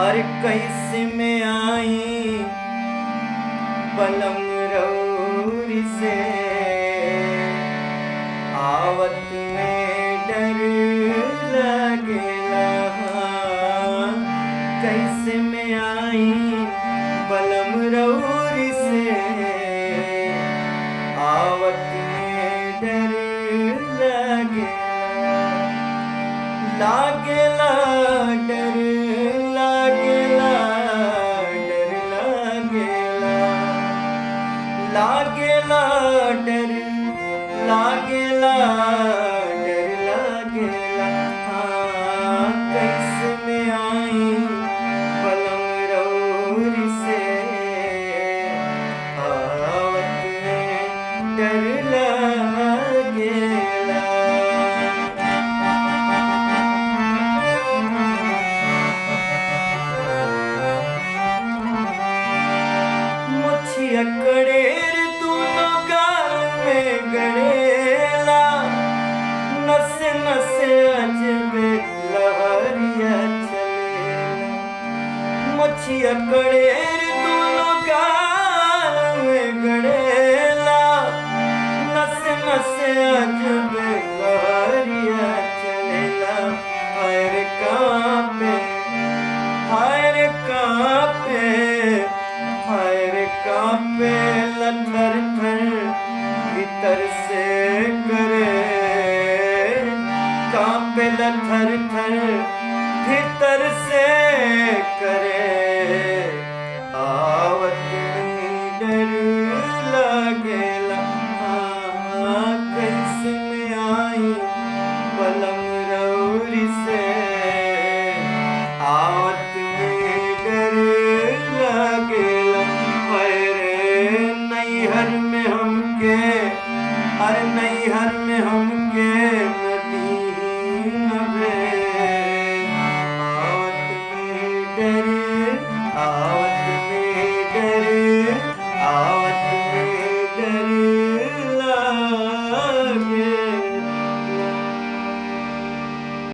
अरे कैसे में आई बलम रौरी से आवत में डर लगेला। कैसे में आई बलम रौरी से आवत में डर लगेला। लागेला डर लागेला डर लागेला लागेला डर लागेला डर लागेला। हाँ कैसे में आई बलम रौरी से आवत में डर लागेला। अकड़ेर दोनों गाल में गड़ेला। नसे नसे अजबे लहरिया चलेला। मुछी अकड़ेर दोनों गाल में गड़ेला। नसे नसे अजबे